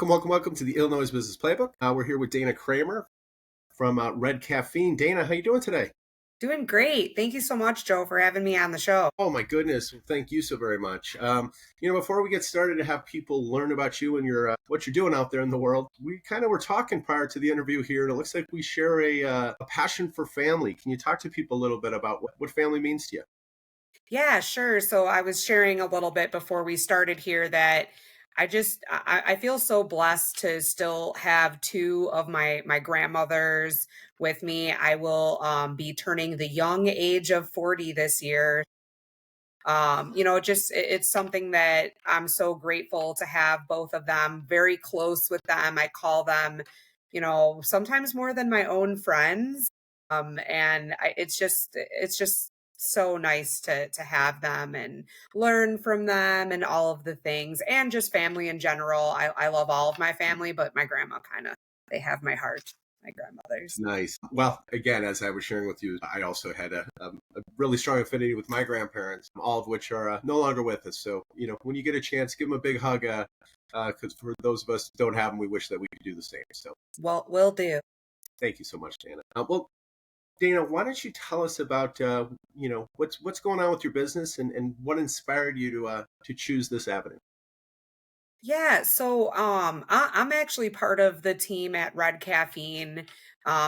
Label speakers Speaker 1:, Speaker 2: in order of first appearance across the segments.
Speaker 1: Welcome to the Ill Noise Business Playbook. We're here with Dayna Kramer from Red Caffeine. Dayna, how you doing today?
Speaker 2: Doing great. Thank you so much, Joe, for having me on the show.
Speaker 1: Oh my goodness! Thank you so very much. Before we get started to have people learn about you and your what you're doing out there in the world, we kind of were talking prior to the interview here, and it looks like we share a passion for family. Can you talk to people a little bit about what family means to you?
Speaker 2: Yeah, sure. So I was sharing a little bit before we started here that I feel so blessed to still have two of my grandmothers with me. I will be turning the young age of 40 this year. It's something that I'm so grateful to have both of them, very close with them. I call them, sometimes more than my own friends. It's just so nice to have them and learn from them and all of the things and just family in general. I love all of my family, but my grandma kind of, they have my heart, my grandmothers.
Speaker 1: Nice. Well, again, as I was sharing with you, I also had a really strong affinity with my grandparents, all of which are no longer with us. So, when you get a chance, give them a big hug. Because for those of us who don't have them, we wish that we could do the same. So,
Speaker 2: Well, will do.
Speaker 1: thank you so much, Dana. Dana, why don't you tell us about what's going on with your business and what inspired you to choose this avenue?
Speaker 2: Yeah, I'm actually part of the team at Red Caffeine.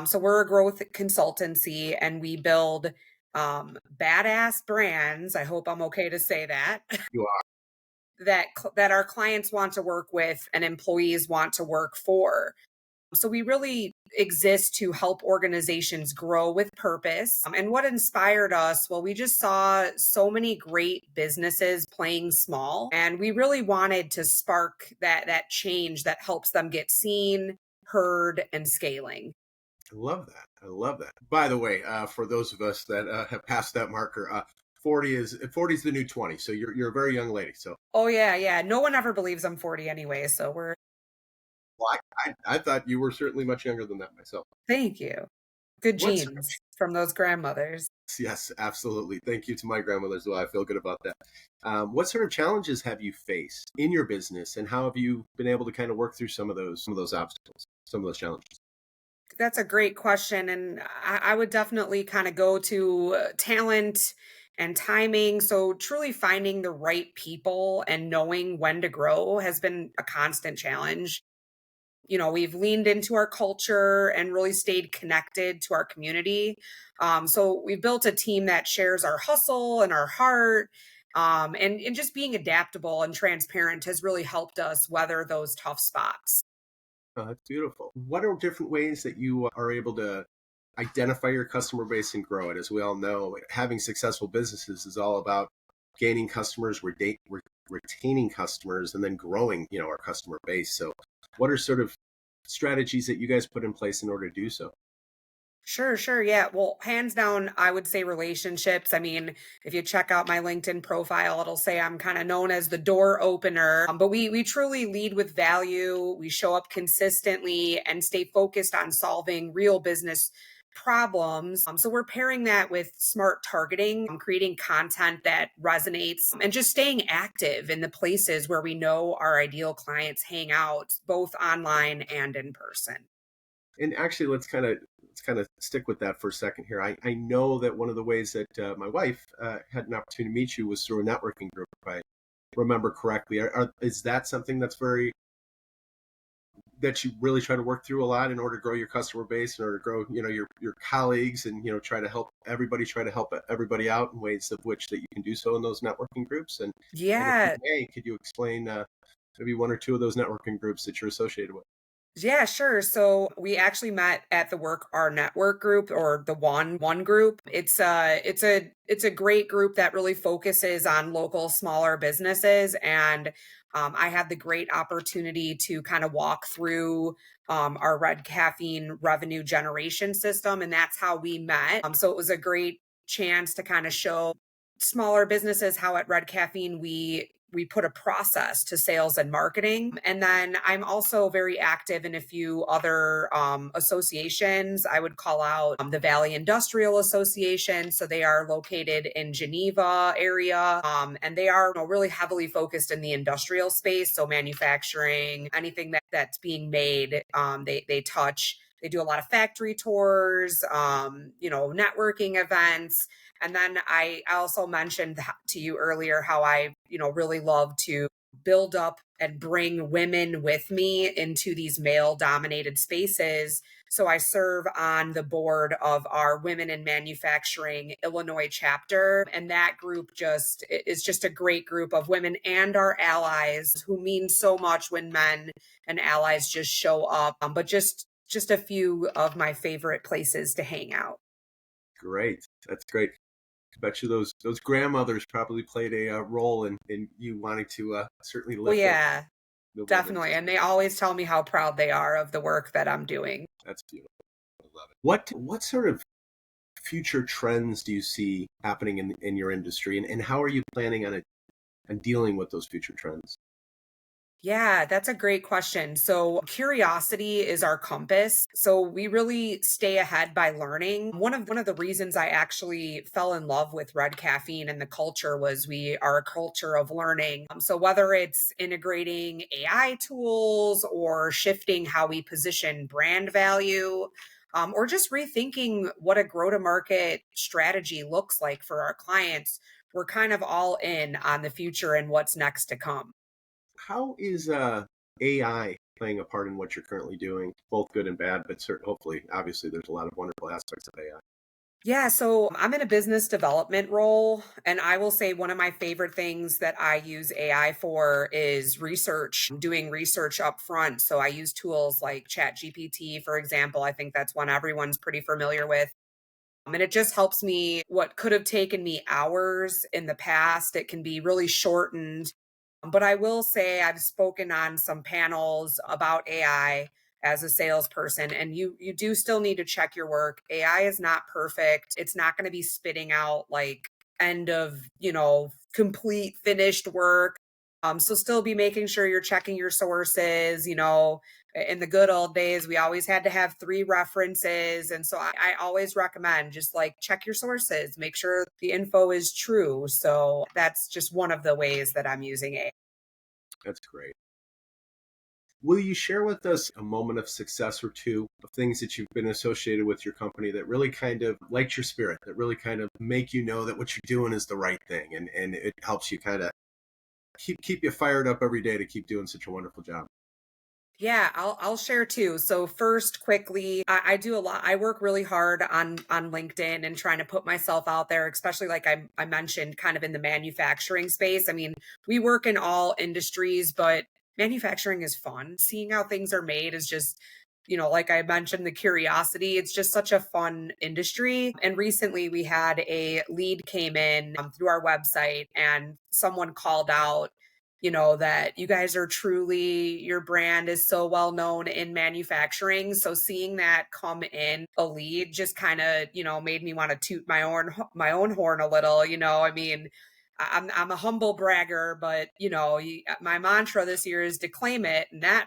Speaker 2: So we're a growth consultancy and we build badass brands. I hope I'm okay to say that.
Speaker 1: You are.
Speaker 2: That our clients want to work with and employees want to work for. So we really exist to help organizations grow with purpose. And what inspired us? Well, we just saw so many great businesses playing small, and we really wanted to spark that change that helps them get seen, heard, and scaling.
Speaker 1: I love that. I love that. By the way, for those of us that have passed that marker, 40 is the new 20. So you're a very young lady. So
Speaker 2: Oh yeah, yeah. No one ever believes I'm 40 anyway, so we're
Speaker 1: well, I thought you were certainly much younger than that myself.
Speaker 2: thank you. Good
Speaker 1: What's
Speaker 2: genes from those grandmothers.
Speaker 1: Yes, absolutely. Thank you to my grandmother as well. I feel good about that. What sort of challenges have you faced in your business, and how have you been able to kind of work through some of those obstacles, some of those challenges?
Speaker 2: That's a great question. And I would definitely kind of go to talent and timing. So, truly finding the right people and knowing when to grow has been a constant challenge. We've leaned into our culture and really stayed connected to our community. So, we've built a team that shares our hustle and our heart. And just being adaptable and transparent has really helped us weather those tough spots.
Speaker 1: That's beautiful. What are different ways that you are able to identify your customer base and grow it? As we all know, having successful businesses is all about gaining customers, retaining customers, and then growing, our customer base. So, what are sort of strategies that you guys put in place in order to do so?
Speaker 2: Sure, sure. Yeah. Well, hands down, I would say relationships. I mean, if you check out my LinkedIn profile, it'll say I'm kind of known as the door opener. But we truly lead with value. We show up consistently and stay focused on solving real business problems. So we're pairing that with smart targeting, creating content that resonates, and just staying active in the places where we know our ideal clients hang out, both online and in person.
Speaker 1: And actually, let's kind of stick with that for a second here. I know that one of the ways that my wife had an opportunity to meet you was through a networking group, if I remember correctly. Is that something that you really try to work through a lot in order to grow your customer base, in order to grow, your colleagues, and try to help everybody out in ways of which that you can do so in those networking groups? And if you
Speaker 2: Yeah.
Speaker 1: may, could you explain maybe one or two of those networking groups that you're associated with?
Speaker 2: Yeah, sure. So we actually met at the our network group or the one group. It's a great group that really focuses on local smaller businesses, and I had the great opportunity to kind of walk through our Red Caffeine revenue generation system, and that's how we met. So it was a great chance to kind of show smaller businesses how at Red Caffeine we we put a process to sales and marketing. And then I'm also very active in a few other associations. I would call out the Valley Industrial Association. So they are located in Geneva area, and they are really heavily focused in the industrial space. So manufacturing, anything that's being made, they touch. They do a lot of factory tours, networking events. And then I also mentioned to you earlier how I, really love to build up and bring women with me into these male dominated spaces. So I serve on the board of our Women in Manufacturing Illinois chapter. And that group is just a great group of women and our allies who mean so much when men and allies just show up. But just a few of my favorite places to hang out.
Speaker 1: Great. That's great. I bet you those grandmothers probably played a role in you wanting to certainly
Speaker 2: Well,
Speaker 1: lift up
Speaker 2: yeah,
Speaker 1: the women.
Speaker 2: definitely. And they always tell me how proud they are of the work that I'm doing.
Speaker 1: That's beautiful. I love it. What sort of future trends do you see happening in your industry, and how are you planning on it and dealing with those future trends?
Speaker 2: Yeah, that's a great question. So, curiosity is our compass. So, we really stay ahead by learning. One of the reasons I actually fell in love with Red Caffeine and the culture was we are a culture of learning. So, whether it's integrating AI tools or shifting how we position brand value, or just rethinking what a go to market strategy looks like for our clients, we're kind of all in on the future and what's next to come.
Speaker 1: How is AI playing a part in what you're currently doing, both good and bad, but hopefully, obviously, there's a lot of wonderful aspects of AI.
Speaker 2: Yeah, so I'm in a business development role, and I will say one of my favorite things that I use AI for is research, doing research up front. So I use tools like ChatGPT, for example. I think that's one everyone's pretty familiar with. And it just helps me what could have taken me hours in the past. It can be really shortened. But I will say I've spoken on some panels about AI as a salesperson, and you do still need to check your work. AI is not perfect. It's not going to be spitting out like end of, complete finished work. So still be making sure you're checking your sources. In the good old days, we always had to have three references. And so I always recommend just like check your sources, make sure the info is true. So that's just one of the ways that I'm using it.
Speaker 1: That's great. Will you share with us a moment of success or two of things that you've been associated with your company that really kind of light your spirit, that really kind of make you know that what you're doing is the right thing, and it helps you kind of keep you fired up every day to keep doing such a wonderful job?
Speaker 2: Yeah, I'll share too. So first, quickly, I do a lot. I work really hard on LinkedIn and trying to put myself out there, especially like I mentioned, kind of in the manufacturing space. I mean, we work in all industries, but manufacturing is fun. Seeing how things are made is just, like I mentioned, the curiosity. It's just such a fun industry. And recently, we had a lead came in through our website, and someone called out that you guys are truly, your brand is so well known in manufacturing. So seeing that come in a lead just kind of, made me want to toot my own horn a little, I mean, I'm a humble bragger, but my mantra this year is to claim it. And that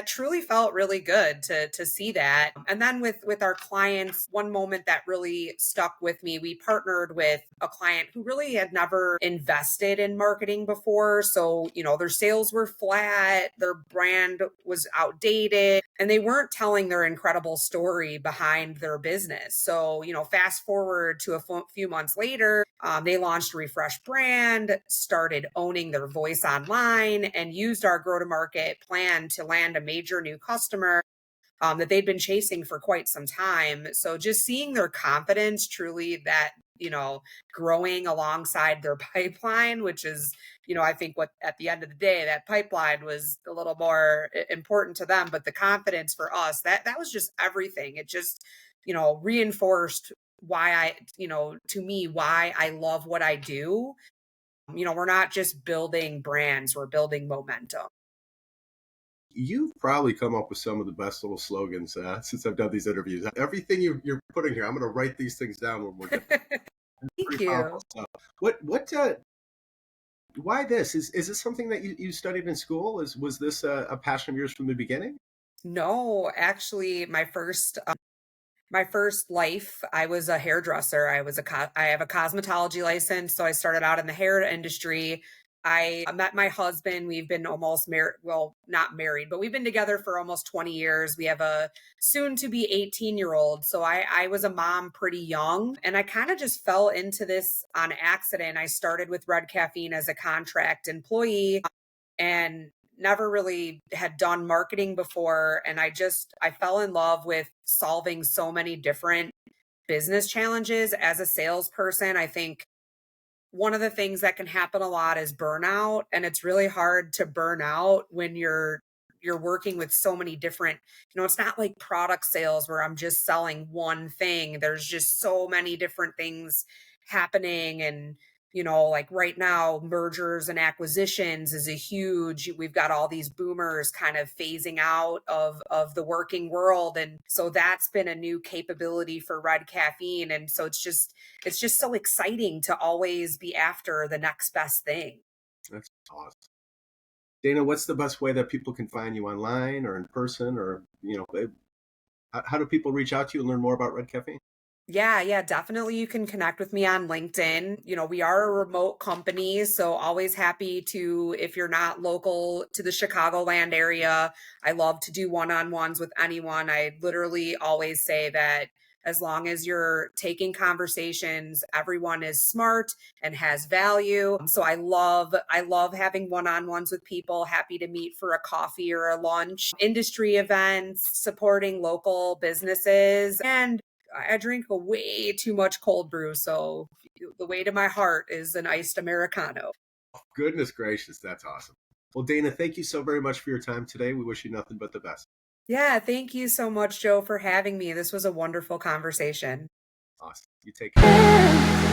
Speaker 2: truly felt really good to see that. And then with our clients, one moment that really stuck with me, we partnered with a client who really had never invested in marketing before. So, their sales were flat, their brand was outdated, and they weren't telling their incredible story behind their business. So, fast forward to a few months later, they launched a refreshed brand, started owning their voice online, and used our go to market plan to land a major new customer that they'd been chasing for quite some time. So just seeing their confidence truly that, growing alongside their pipeline, which is, I think what at the end of the day, that pipeline was a little more important to them, but the confidence for us, that was just everything. It just, reinforced why to me, why I love what I do. We're not just building brands, we're building momentum.
Speaker 1: You've probably come up with some of the best little slogans since I've done these interviews. Everything you're putting here, I'm going to write these things down when we're done.
Speaker 2: Thank
Speaker 1: Pretty powerful
Speaker 2: you.
Speaker 1: stuff. What Why this? Is this something that you studied in school? Was this a passion of yours from the beginning?
Speaker 2: No, actually, my first life, I was a hairdresser. I have a cosmetology license, so I started out in the hair industry. I met my husband. We've been almost married, well, not married, but we've been together for almost 20 years. We have a soon to be 18-year-old. So I was a mom pretty young, and I kind of just fell into this on accident. I started with Red Caffeine as a contract employee and never really had done marketing before, and I fell in love with solving so many different business challenges as a salesperson. I think one of the things that can happen a lot is burnout, and it's really hard to burn out when you're working with so many different, it's not like product sales where I'm just selling one thing. There's just so many different things happening, and like right now, mergers and acquisitions is a huge, we've got all these boomers kind of phasing out of the working world, and so that's been a new capability for Red Caffeine, and so it's just so exciting to always be after the next best thing.
Speaker 1: That's awesome. Dayna, what's the best way that people can find you online or in person, or how do people reach out to you and learn more about Red Caffeine?
Speaker 2: Yeah, yeah, definitely. You can connect with me on LinkedIn. We are a remote company, so always happy to, if you're not local to the Chicagoland area, I love to do one-on-ones with anyone. I literally always say that as long as you're taking conversations, everyone is smart and has value. So I love having one-on-ones with people, happy to meet for a coffee or a lunch, industry events, supporting local businesses, and I drink a way too much cold brew, so the way to my heart is an iced Americano.
Speaker 1: Goodness gracious, that's awesome. Well, Dayna, thank you so very much for your time today. We wish you nothing but the best.
Speaker 2: Yeah, thank you so much, Joe, for having me. This was a wonderful conversation.
Speaker 1: Awesome. You take care.